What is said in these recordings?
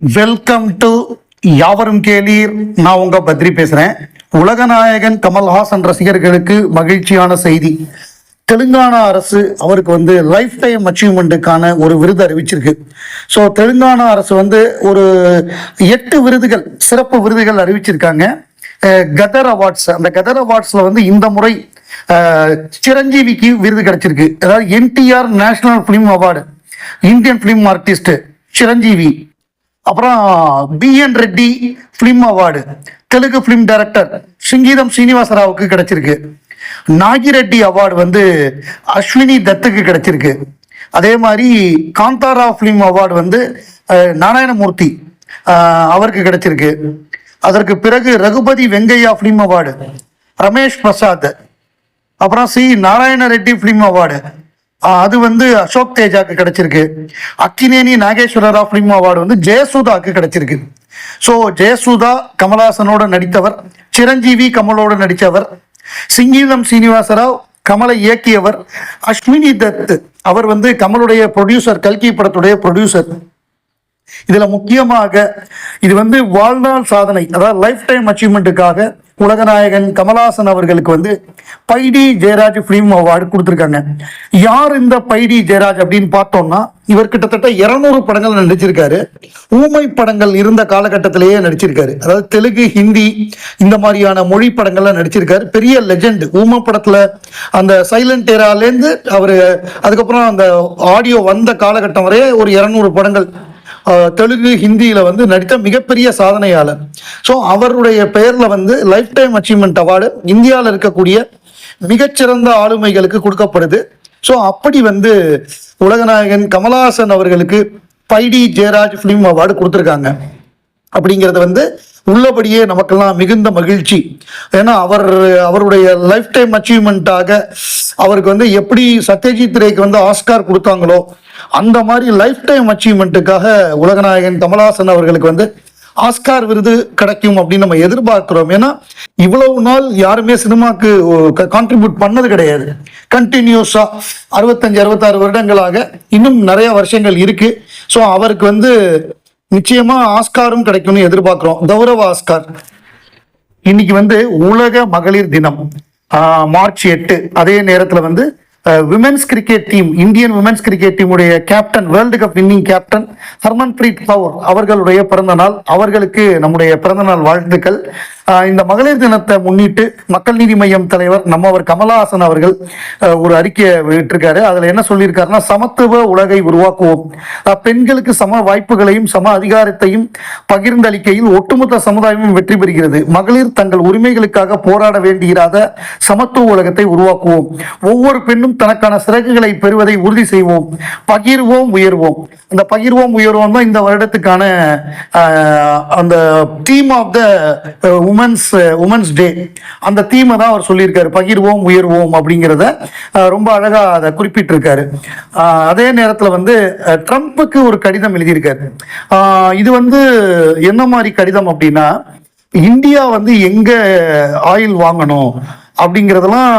Welcome to யாவரும் கேளீர். நான் உங்க பத்ரி பேசுறேன். உலகநாயகன் கமல்ஹாசன் ரசிகர்களுக்கு மகிழ்ச்சியான செய்தி. தெலுங்கானா அரசு அவருக்கு லைஃப் டைம் அச்சீவ்மெண்ட்டுக்கான ஒரு விருது அறிவிச்சிருக்கு. ஸோ தெலுங்கானா அரசு ஒரு 8 விருதுகள், சிறப்பு விருதுகள் அறிவிச்சிருக்காங்க. கதர் அவார்ட்ஸ், அந்த கதர் அவார்ட்ஸ்ல இந்த முறை சிரஞ்சீவிக்கு விருது கிடைச்சிருக்கு. அதாவது NTR national film award, Indian film artist Chiranjeevi. அப்புறம் B N Reddy film award, Telugu film director Singeetham சீனிவாசராவுக்கு கிடைச்சிருக்கு. நாகிரெட்டி அவார்டு அஸ்வினி தத்துக்கு கிடைச்சிருக்கு. அதே மாதிரி காந்தாரா பிலிம் அவார்டு நாராயணமூர்த்தி அவருக்கு கிடைச்சிருக்கு. அதற்கு பிறகு ரகுபதி வெங்கையா பிலிம் அவார்டு ரமேஷ் பிரசாத். அப்புறம் C Narayana Reddy film award அது அசோக் தேஜாக்கு கிடைச்சிருக்கு. அக்கினேனி நாகேஸ்வரராவ் பிலிம் அவார்டு ஜெயசுதாக்கு கிடைச்சிருக்கு. ஸோ ஜெயசுதா கமல்ஹாசனோட நடித்தவர், சிரஞ்சீவி கமலோட நடித்தவர், சிங்கீதம் சீனிவாசராவ் கமலை இயக்கியவர், அஸ்வினி தத் அவர் கமலுடைய ப்ரொடியூசர், கல்கி படத்துடைய ப்ரொடியூசர். இதுல முக்கியமாக இது வாழ்நாள் சாதனை, அதாவது லைஃப் டைம் அச்சீவ்மெண்ட்டுக்காக உலகநாயகன் கமல்ஹாசன் அவர்களுக்கு பைடி ஜெயராஜ் பிலிம் அவார்டு கொடுத்துருக்காங்க. யார் இந்த பைடி ஜெயராஜ் அப்படின்னு பார்த்தோம்னா, இவர் கிட்டத்தட்ட 200 படங்கள் நடிச்சிருக்காரு. ஊமை படங்கள் இருந்த காலகட்டத்திலேயே நடிச்சிருக்காரு. அதாவது தெலுங்கு, ஹிந்தி இந்த மாதிரியான மொழி படங்கள்ல நடிச்சிருக்காரு. பெரிய லெஜெண்ட். ஊமை படத்துல அந்த சைலண்ட் ஏராலேருந்து அவரு அதுக்கப்புறம் அந்த ஆடியோ வந்த காலகட்டம் வரையே ஒரு 200 படங்கள் தெலுங்கு, ஹிந்தியில நடித்த மிகப்பெரிய சாதனையாளர். ஸோ அவருடைய பெயர்ல லைஃப் டைம் அச்சீவ்மெண்ட் அவார்டு இந்தியாவில் இருக்கக்கூடிய மிகச்சிறந்த ஆளுமைகளுக்கு கொடுக்கப்படுது. ஸோ அப்படி உலகநாயகன் கமல்ஹாசன் அவர்களுக்கு பைடி ஜெயராஜ் பிலிம் அவார்டு கொடுத்துருக்காங்க. அப்படிங்கிறது உள்ளபடியே நமக்கெல்லாம் மிகுந்த மகிழ்ச்சி. ஏன்னா அவருடைய லைஃப் டைம் அச்சீவ்மெண்ட்டாக அவருக்கு எப்படி சத்யஜித் ரேக்கு ஆஸ்கார் கொடுத்தாங்களோ அந்த மாதிரி லைஃப் டைம் அச்சீவ்மெண்ட்டுக்காக உலகநாயகன் கமல்ஹாசன் அவர்களுக்கு ஆஸ்கார் விருது கிடைக்கும் அப்படின்னு நம்ம எதிர்பார்க்கிறோம். ஏன்னா இவ்வளவு நாள் யாருமே சினிமாக்கு கான்ட்ரிபியூட் பண்ணது கிடையாது. கண்டினியூஸா 65-66 வருடங்களாக, இன்னும் நிறைய வருஷங்கள் இருக்கு. ஸோ அவருக்கு நிச்சயமா ஆஸ்காரும் கிடைக்கும்னு எதிர்பார்க்கிறோம். கௌரவ ஆஸ்கார். இன்னைக்கு உலக மகளிர் தினம், மார்ச் 8. அதே நேரத்தில் women's cricket team, Indian women's cricket டீமுடைய captain, world cup winning captain Harmanpreet Kaur அவர்களுடைய பிறந்த நாள். அவர்களுக்கு நம்முடைய பிறந்தநாள் வாழ்த்துக்கள். இந்த மகளிர் தினத்தை முன்னிட்டு மக்கள் நீதி மையம் தலைவர் நம்மவர் கமல்ஹாசன் அவர்கள் ஒரு அறிக்கையை விட்டிருக்காரு. அதுல என்ன சொல்லியிருக்காருன்னா, சமத்துவ உலகை உருவாக்குவோம். பெண்களுக்கு சம வாய்ப்புகளையும் சம அதிகாரத்தையும் பகிர்ந்தளிக்கையில் ஒட்டுமொத்த சமுதாயமும் வெற்றி பெறுகிறது. மகளிர் தங்கள் உரிமைகளுக்காக போராட வேண்டியிராத சமத்துவ உலகத்தை உருவாக்குவோம். ஒவ்வொரு பெண்ணும் தனக்கான சிறகுகளை பெறுவதை உறுதி செய்வோம். பகிர்வோம், உயர்வோம். அந்த பகிர்வோம், உயர்வோம் தான் இந்த வருடத்துக்கான அந்த theme of the women's day. அந்த தீமை தான் அவர் சொல்லியிருக்காரு, பகிர்வோம் உயர்வோம் அப்படிங்கிறத ரொம்ப அழகா அதை குறிப்பிட்டிருக்காரு. அதே நேரத்தில் ட்ரம்ப்புக்கு ஒரு கடிதம் எழுதியிருக்காரு. இது என்ன மாதிரி கடிதம் அப்படின்னா, இந்தியா எங்க ஆயில் வாங்கணும் அப்படிங்கிறதெல்லாம்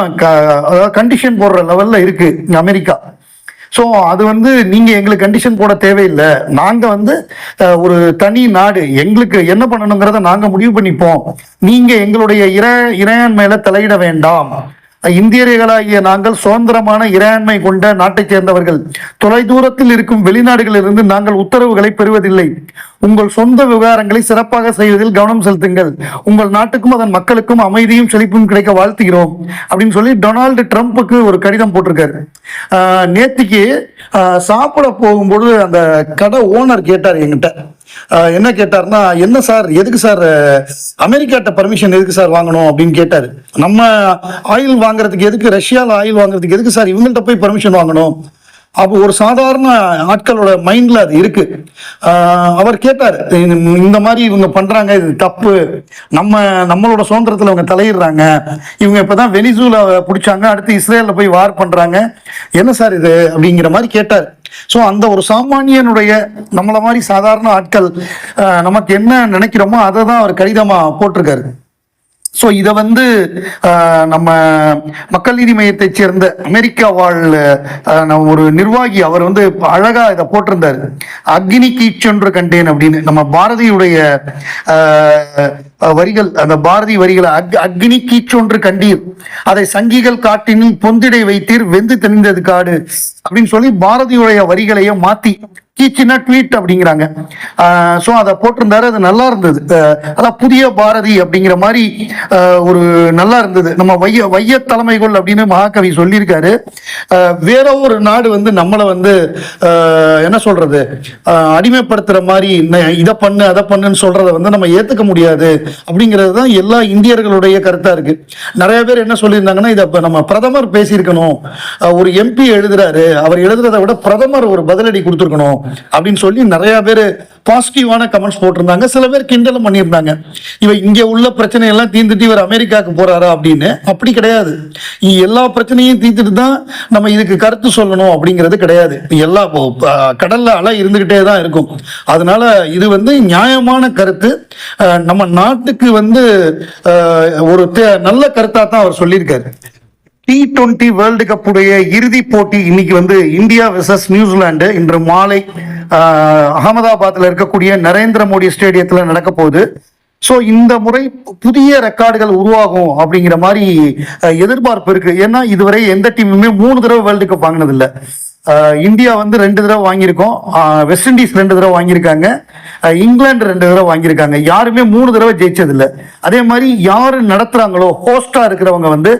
கண்டிஷன் போடுற லெவல்ல இருக்கு அமெரிக்கா. ஸோ அது நீங்க எங்களுக்கு கண்டிஷன் போட தேவையில்லை. நாங்க ஒரு தனி நாடு, எங்களுக்கு என்ன பண்ணணுங்கிறத நாங்க முடிவு பண்ணிப்போம். நீங்க எங்களுடைய இறையாண்மையில தலையிட வேண்டாம். இந்தியர்களாகிய நாங்கள் சுதந்திரமான இறையாண்மை கொண்ட நாட்டை சேர்ந்தவர்கள். தொலைதூரத்தில் இருக்கும் வெளிநாடுகளிலிருந்து நாங்கள் உத்தரவுகளை பெறுவதில்லை. உங்கள் சொந்த விவகாரங்களை சிறப்பாக செய்வதில் கவனம் செலுத்துங்கள். உங்கள் நாட்டுக்கும் அதன் மக்களுக்கும் அமைதியும் செழிப்பும் கிடைக்க வாழ்த்துகிறோம் அப்படின்னு சொல்லி டொனால்டு ட்ரம்ப்புக்கு ஒரு கடிதம் போட்டிருக்காரு. நேத்திக்கு சாப்பிட போகும்போது அந்த கடை ஓனர் கேட்டார் என்கிட்ட. என்ன கேட்டார்னா, என்ன சார், எதுக்கு சார் அமெரிக்காட்ட பர்மிஷன் எதுக்கு சார் வாங்கணும் அப்படின்னு கேட்டாரு. நம்ம ஆயில் வாங்குறதுக்கு எதுக்கு, ரஷ்யாவில் ஆயில் வாங்குறதுக்கு எதுக்கு சார் இவங்கள்ட்ட போய் பர்மிஷன் வாங்கணும்? அப்போ ஒரு சாதாரண ஆட்களோட மைண்ட்ல அது இருக்கு. அவர் கேட்டார், இந்த மாதிரி இவங்க பண்றாங்க, இது தப்பு, நம்மளோட சுதந்திரத்துல அவங்க தலையிடுறாங்க, இவங்க இப்பதான் வெனிசூலா பிடிச்சாங்க, அடுத்து இஸ்ரேல்ல போய் வார் பண்றாங்க, என்ன சார் இது அப்படிங்கிற மாதிரி கேட்டார். ஸோ அந்த ஒரு சாமானியனுடைய, நம்மள மாதிரி சாதாரண ஆட்கள் நமக்கு என்ன நினைக்கிறோமோ அதை தான் அவர் கடிதமா போட்டிருக்காரு. ஸோ இதை வந்து நம்ம மக்கள் நீதி மையத்தைச் சேர்ந்த அமெரிக்கா வாழ் ஒரு நிர்வாகி அவர் வந்து அழகா இதை போட்டிருந்தார். அக்னி கீச்சொன்று கண்டேன் அப்படின்னு. நம்ம பாரதியுடைய வரிகள், அந்த பாரதி வரிகளை அக்னி கீச்சொன்று கண்டீர், அதை சங்கிகள் காட்டினில் பொந்திடை வைத்தீர், வெந்து தெளிந்தது காடு அப்படின்னு சொல்லி பாரதியுடைய வரிகளையே மாத்தி கீச்சினா ட்வீட் அப்படிங்கிறாங்க. ஸோ அதை போட்டிருந்தாரு. அது நல்லா இருந்தது. அதான் புதிய பாரதி அப்படிங்கிற மாதிரி ஒரு நல்லா இருந்தது. நம்ம வைய தலைமைகள் அப்படின்னு மகாகவி சொல்லியிருக்காரு. வேற ஒரு நாடு வந்து நம்மளை வந்து என்ன சொல்றது, அடிமைப்படுத்துற மாதிரி இதை பண்ணு அதை பண்ணுன்னு சொல்றத வந்து நம்ம ஏத்துக்க முடியாது அப்படிங்கிறது தான் எல்லா இந்தியர்களுடைய கருத்தா இருக்கு. நிறைய பேர் என்ன சொல்லியிருந்தாங்கன்னா, இதை நம்ம பிரதமர் பேசியிருக்கணும், ஒரு எம்பி எழுதுறாரு, அவர் எழுதுறதை விட பிரதமர் ஒரு பதிலடி கொடுத்துருக்கணும் அப்படின்னு சொல்லி நிறைய பேர் பாசிட்டிவான கமெண்ட்ஸ் போட்டிருந்தாங்க. சில பேர் கிண்டலும் பண்ணியிருந்தாங்க, இவன் இங்க உள்ள பிரச்சனை எல்லாம் தீர்ந்துட்டு இவர் அமெரிக்காவுக்கு போறாரா அப்படின்னு. அப்படி கிடையாது. எல்லா பிரச்சனையும் தீர்த்துட்டு தான் நம்ம இதுக்கு கருத்து சொல்லணும் அப்படிங்கிறது கிடையாது. எல்லா கடல்ல அலை இருந்துகிட்டே தான் இருக்கும். அதனால இது வந்து நியாயமான கருத்து. நம்ம நாட்டுக்கு வந்து ஒரு நல்ல கருத்தா தான் அவர் சொல்லியிருக்காரு. T20 வேர்ல்டு கப் உடைய இறுதி போட்டி இன்னைக்கு வந்து இந்தியா வெர்சஸ் நியூசிலாந்து இன்று மாலை அகமதாபாத்தில் இருக்கக்கூடிய நரேந்திர மோடி ஸ்டேடியத்தில் நடக்க போகுது. ஸோ இந்த முறை புதிய ரெக்கார்டுகள் உருவாகும் அப்படிங்கிற மாதிரி எதிர்பார்ப்பு இருக்கு. ஏன்னா இதுவரை எந்த டீமுமே 3 தடவை வேர்ல்டு கப் வாங்கினதில்லை. இந்தியா வந்து 2 தடவை வாங்கியிருக்கோம், வெஸ்ட் இண்டீஸ் 2 தடவை வாங்கியிருக்காங்க, இங்கிலாந்து 2 தடவை வாங்கியிருக்காங்க. யாருமே 3 தடவை ஜெயிச்சதில்லை. அதே மாதிரி யாரு நடத்துறாங்களோ ஹோஸ்டா இருக்கிறவங்க வந்து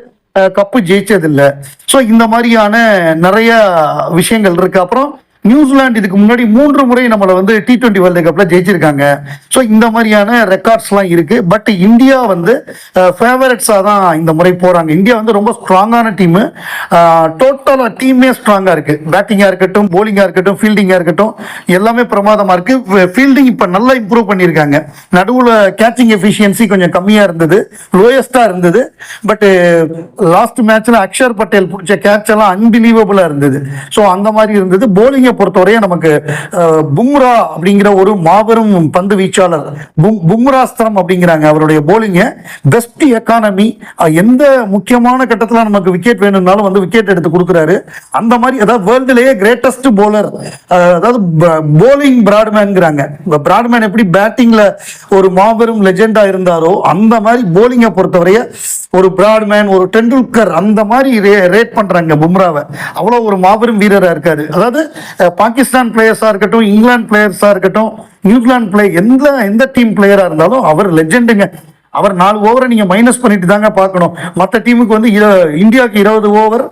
கப்பு ஜெயிச்சதில்லை. ஸோ இந்த மாதிரியான நிறைய விஷயங்கள் இருக்கு. அப்புறம் நியூசிலாந்து இதுக்கு முன்னாடி 3 முறை நம்மளை வந்து T20 வேர்ல்டு கப்ல ஜெயிச்சிருக்காங்க. ஸோ இந்த மாதிரியான ரெக்கார்ட்ஸ்லாம் இருக்கு. பட் இந்தியா வந்து ஃபேவரட்ஸாக தான் இந்த முறை போறாங்க. இந்தியா வந்து ரொம்ப ஸ்ட்ராங்கான டீமு. டோட்டலாக டீமே ஸ்ட்ராங்காக இருக்கு. பேட்டிங்காக இருக்கட்டும், போலிங்காக இருக்கட்டும், ஃபீல்டிங்காக இருக்கட்டும், எல்லாமே பிரமாதமாக இருக்கு. ஃபீல்டிங் இப்போ நல்லா இம்ப்ரூவ் பண்ணியிருக்காங்க. நடுவில் கேச்சிங் எஃபிஷியன்சி கொஞ்சம் கம்மியாக இருந்தது, லோயஸ்டாக இருந்தது. பட் லாஸ்ட் மேட்ச்ல அக்ஷர் பட்டேல் பிடிச்ச கேட்ச் எல்லாம் அன்பிலீவபிளா இருந்தது. ஸோ அந்த மாதிரி இருந்தது. போலிங் பொறுத்தவரைய நமக்கு பும்ரா அப்படிங்கிற ஒரு மாபெரும் பந்து வீச்சாளர், பும்ராஸ்திரம் அப்படிங்கிறாங்க அவருடைய போலிங்க. பெஸ்ட் எக்கானமி, எந்த முக்கியமான கட்டத்தில் நமக்கு விக்கெட் வேணும்னாலும் வந்து விக்கெட் எடுத்து கொடுக்குறாரு. அந்த மாதிரி அதாவது வேர்ல்டுலேயே கிரேட்டஸ்ட் போலர், அதாவது போலிங் பிராட்மேன்ங்கிறாங்க. பிராட்மேன் எப்படி பேட்டிங்ல ஒரு மாபெரும் லெஜெண்டா இருந்தாரோ அந்த மாதிரி போலிங்கை பொறுத்தவரைய ஒரு பிராட்மேன், ஒரு டெண்டுல்கர் அந்த மாதிரி ரேட் பண்றாங்க பும்ராவை. அவ்வளவு ஒரு மாபெரும் வீரரா இருக்காரு. அதாவது பாகிஸ்தான் பிளேயர்ஸா இருக்கட்டும், இங்கிலாந்து பிளேயர்ஸா இருக்கட்டும், நியூசிலாந்து எந்த டீம் பிளேயரா இருந்தாலும் அவர் லெஜெண்டுங்க. அவர் 4 ஓவரை நீங்க மைனஸ் பண்ணிட்டு தாங்க பார்க்கணும். மற்ற டீமுக்கு வந்து இந்தியாவுக்கு 20 ஓவர்,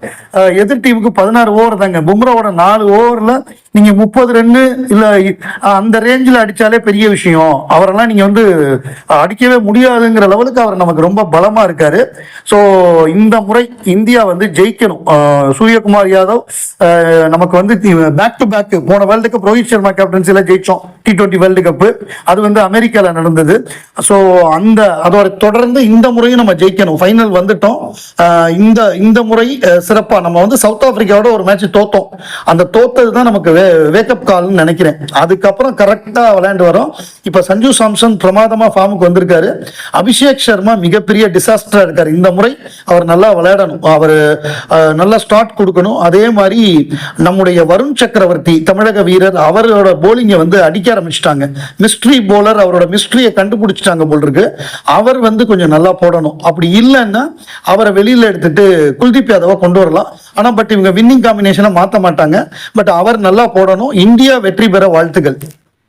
எதிர் டீமுக்கு 16 ஓவர் தாங்க. பும்ராவோட 4 ஓவர்ல நீங்க 30 ரன்னு இல்ல அந்த ரேஞ்சில் அடிச்சாலே பெரிய விஷயம். அவரெல்லாம் நீங்க வந்து அடிக்கவே முடியாதுங்கிற லெவலுக்கு அவர் நமக்கு ரொம்ப பலமா இருக்காரு. ஸோ இந்த முறை இந்தியா வந்து ஜெயிக்கணும். சூரியகுமார் யாதவ் நமக்கு வந்து பேக் டு பேக் போன வேர்ல்டு கப் ரோஹித் சர்மா கேப்டன்சில ஜெயிச்சோம். T20 வேர்ல்டு கப் அது வந்து அமெரிக்கால நடந்தது. ஸோ அதோட தொடர்ந்து இந்த முறையும் நம்ம ஜெயிக்கணும். ஃபைனல் வந்துட்டோம். இந்த முறை சிறப்பா நம்ம வந்து சவுத் ஆப்பிரிக்காவோட ஒரு மேட்ச் தோத்தோம். அந்த தோத்தது தான் நமக்கு வேக்கப் கால்னு நினைக்கிறேன். அதுக்கப்புறம் கரெக்டா விளையாண்டு வரோம். இப்ப சஞ்சு சாம்சன் பிரமாதமா ஃபார்முக்கு வந்திருக்காரு. அபிஷேக் சர்மா மிகப்பெரிய டிசாஸ்டரா இருக்காரு. இந்த முறை அவர் நல்லா விளையாடணும், அவர் நல்லா ஸ்டார்ட் கொடுக்கணும். அதே மாதிரி நம்முடைய வருண் சக்கரவர்த்தி தமிழக வீரர், அவரோட போலிங்கை வந்து அடிக்க ஆரம்பிச்சிட்டாங்க. மிஸ்ட்ரி போலர், அவரோட மிஸ்ட்ரியை கண்டுபிடிச்சிட்டாங்க போல் இருக்கு. அவர் வந்து கொஞ்சம் நல்லா போடணும். அப்படி இல்லைன்னா அவரை வெளியில எடுத்துட்டு குல்தீப் யாதவ கொண்டு வரலாம். ஆனா பட் இவங்க வின்னிங் காம்பினேஷனை மாற்ற மாட்டாங்க. பட் அவர் நல்லா போடணும். இந்தியா வெற்றி பெற வாழ்த்துக்கள்.